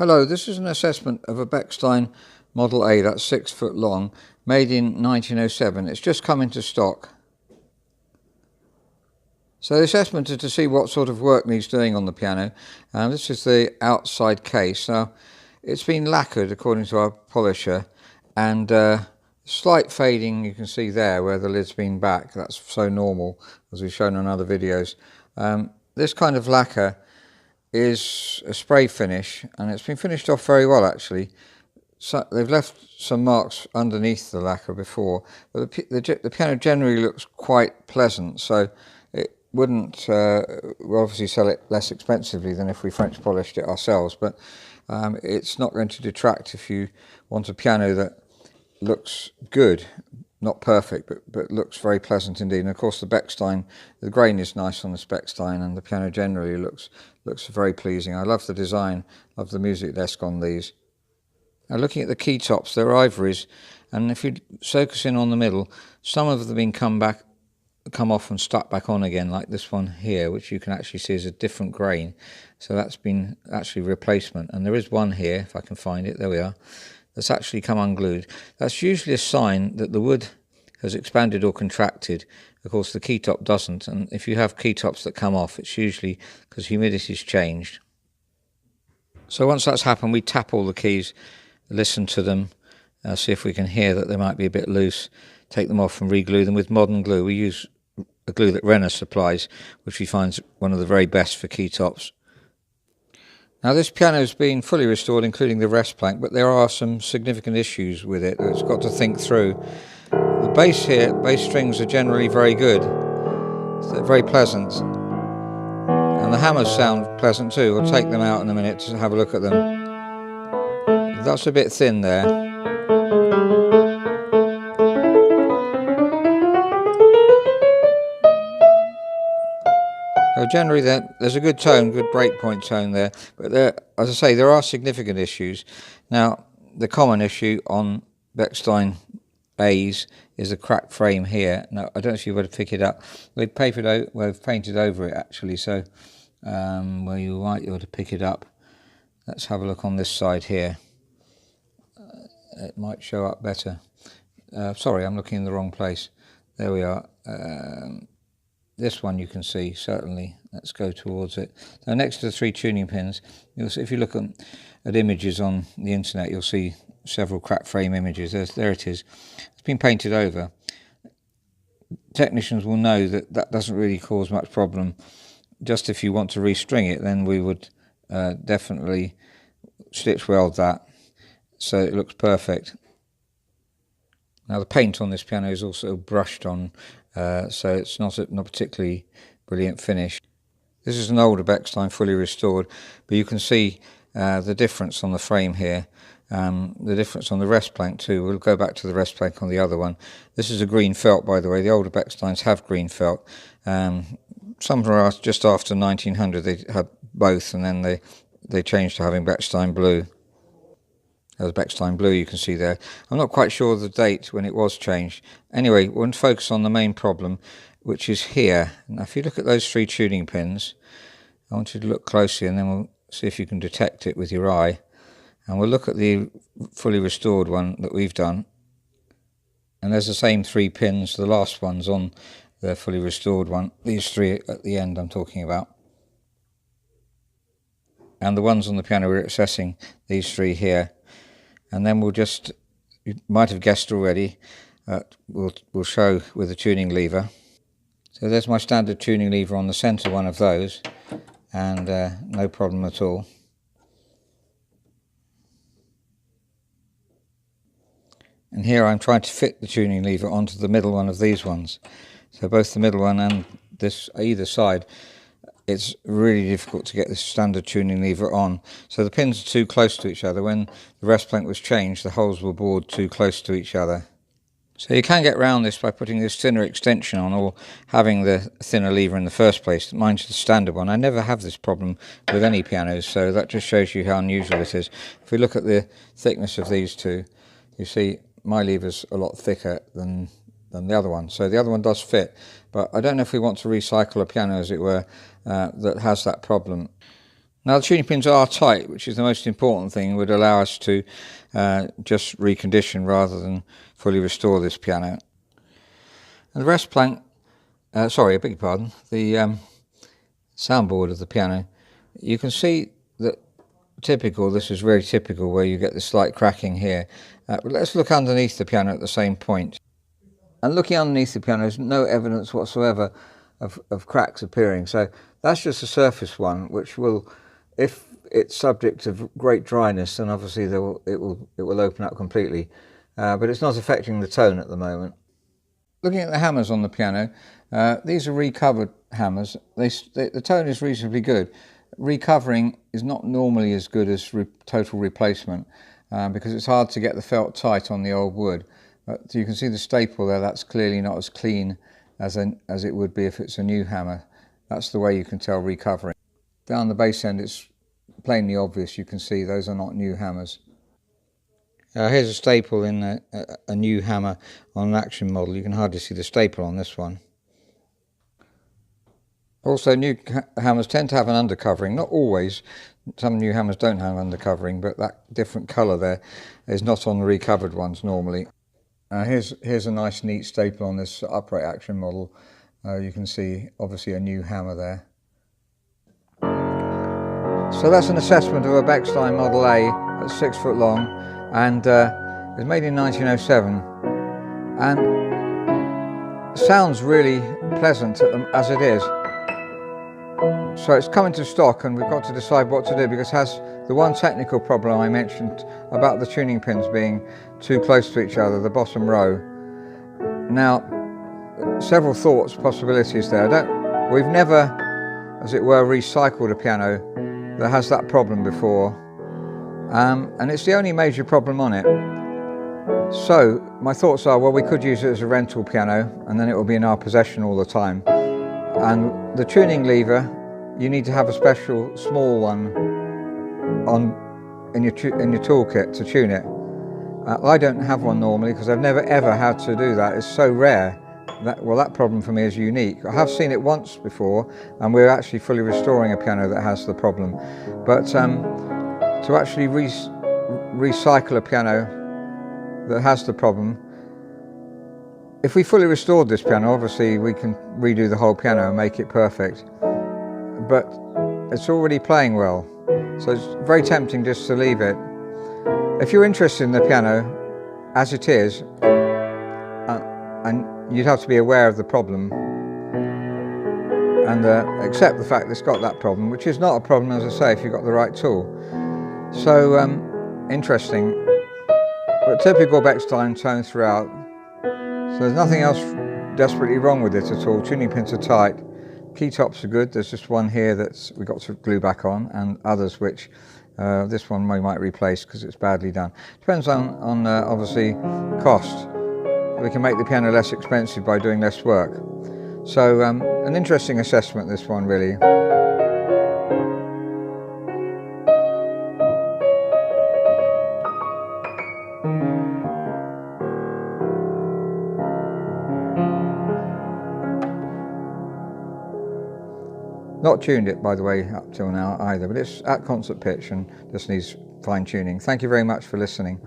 Hello, this is an assessment of a Bechstein Model A, that's 6 foot long, made in 1907. It's just come into stock. So the assessment is to see what sort of work needs doing on the piano. This is the outside case. Now, it's been lacquered according to our polisher, and slight fading you can see there where the lid's been back. That's so normal, as we've shown on other videos. This kind of lacquer is a spray finish, and it's been finished off very well actually. So they've left some marks underneath the lacquer before, but the piano generally looks quite pleasant, so it wouldn't we'll obviously sell it less expensively than if we French polished it ourselves, but it's not going to detract if you want a piano that looks good. Not perfect, but looks very pleasant indeed. And of course the Bechstein, the grain is nice on this Bechstein, and the piano generally looks very pleasing. I love the design, love the music desk on these. Now looking at the key tops, they're ivories, and if you focus in on the middle, some of them have come off and stuck back on again, like this one here, which you can actually see is a different grain. So that's been actually replacement. And there is one here, if I can find it, there we are, that's actually come unglued. That's usually a sign that the wood has expanded or contracted. Of course the key top doesn't, and if you have key tops that come off, it's usually because humidity's changed. So once that's happened, we tap all the keys, listen to them, see if we can hear that they might be a bit loose, take them off and re-glue them with modern glue. We use a glue that Renner supplies, which we find one of the very best for key tops. Now this piano's been fully restored, including the rest plank, but there are some significant issues with it that it's got to think through. The bass strings are generally very good, they're very pleasant, and the hammers sound pleasant too. We'll take them out in a minute to have a look at them. That's a bit thin there. So generally there's a good tone, good breakpoint tone there, but as I say, there are significant issues. Now the common issue on Bechstein A's is a cracked frame here. Now I don't know if you would have picked it up. We've painted over it actually, so well, you might be able to pick it up. Let's have a look on this side here. It might show up better. Sorry, I'm looking in the wrong place. There we are. This one you can see, certainly. Let's go towards it. Now next to the 3 tuning pins, you'll see, if you look at images on the internet, you'll see several cracked frame images. There it is. It's been painted over. Technicians will know that that doesn't really cause much problem. Just if you want to restring it, then we would definitely stitch weld that so it looks perfect. Now the paint on this piano is also brushed on, so it's not particularly brilliant finish. This is an older Bechstein, fully restored, but you can see the difference on the frame here, the difference on the rest plank too. We'll go back to the rest plank on the other one. This is a green felt, by the way. The older Bechsteins have green felt. Some are just after 1900 they had both, and then they changed to having Bechstein blue. There's Bechstein blue you can see there. I'm not quite sure of the date when it was changed. Anyway, we'll focus on the main problem, which is here. Now if you look at those 3 tuning pins, I want you to look closely, and then we'll see if you can detect it with your eye. And we'll look at the fully restored one that we've done. And there's the same 3 pins, the last ones on the fully restored one. These 3 at the end I'm talking about. And the ones on the piano we're assessing, these 3 here. And then we'll just, you might have guessed already, we'll show with the tuning lever. So there's my standard tuning lever on the centre one of those, and no problem at all. And here I'm trying to fit the tuning lever onto the middle one of these ones. So both the middle one and this either side, it's really difficult to get this standard tuning lever on. So the pins are too close to each other. When the rest plank was changed, the holes were bored too close to each other. So you can get around this by putting this thinner extension on, or having the thinner lever in the first place. Mine's the standard one. I never have this problem with any pianos, so that just shows you how unusual it is. If we look at the thickness of these two, you see my lever's a lot thicker than the other one. So the other one does fit, but I don't know if we want to recycle a piano, as it were, that has that problem. Now the tuning pins are tight, which is the most important thing. It would allow us to just recondition rather than fully restore this piano. And the rest plank, I beg your pardon, the soundboard of the piano, you can see that this is very typical where you get this slight cracking here. But let's look underneath the piano at the same point. And looking underneath the piano, there's no evidence whatsoever of cracks appearing. So that's just a surface one, which will, if it's subject to great dryness, then obviously it will open up completely. But it's not affecting the tone at the moment. Looking at the hammers on the piano, these are recovered hammers. The tone is reasonably good. Recovering is not normally as good as total replacement because it's hard to get the felt tight on the old wood. But you can see the staple there, that's clearly not as clean as it would be if it's a new hammer. That's the way you can tell recovering. Down the bass end it's plainly obvious, you can see those are not new hammers. Here's a staple in a new hammer on an action model. You can hardly see the staple on this one. Also, new hammers tend to have an undercovering, not always. Some new hammers don't have undercovering, but that different colour there is not on the recovered ones normally. Here's a nice neat staple on this upright action model. You can see obviously a new hammer there. So that's an assessment of a Bechstein Model A that's 6 foot long and it was made in 1907 and sounds really pleasant as it is. So it's coming to stock and we've got to decide what to do because it has the one technical problem I mentioned about the tuning pins being too close to each other, the bottom row. Now, several possibilities there. We've never, as it were, recycled a piano that has that problem before, and it's the only major problem on it. So my thoughts are, well, we could use it as a rental piano and then it will be in our possession all the time. And the tuning lever, you need to have a special small one in your toolkit to tune it. I don't have one normally because I've never ever had to do that. It's so rare. That problem for me is unique. I have seen it once before and we're actually fully restoring a piano that has the problem. But to actually recycle a piano that has the problem, if we fully restored this piano, obviously we can redo the whole piano and make it perfect. But it's already playing well, so it's very tempting just to leave it. If you're interested in the piano as it is, and you'd have to be aware of the problem and accept the fact that it's got that problem, which is not a problem, as I say, if you've got the right tool. So interesting, but typical Bechstein tone throughout. So there's nothing else desperately wrong with it at all. Tuning pins are tight, key tops are good. There's just one here that's we got to glue back on, and others which this one we might replace because it's badly done. Depends on obviously cost. We can make the piano less expensive by doing less work. So an interesting assessment, this one, really. Not tuned it, by the way, up till now either, but it's at concert pitch and just needs fine tuning. Thank you very much for listening.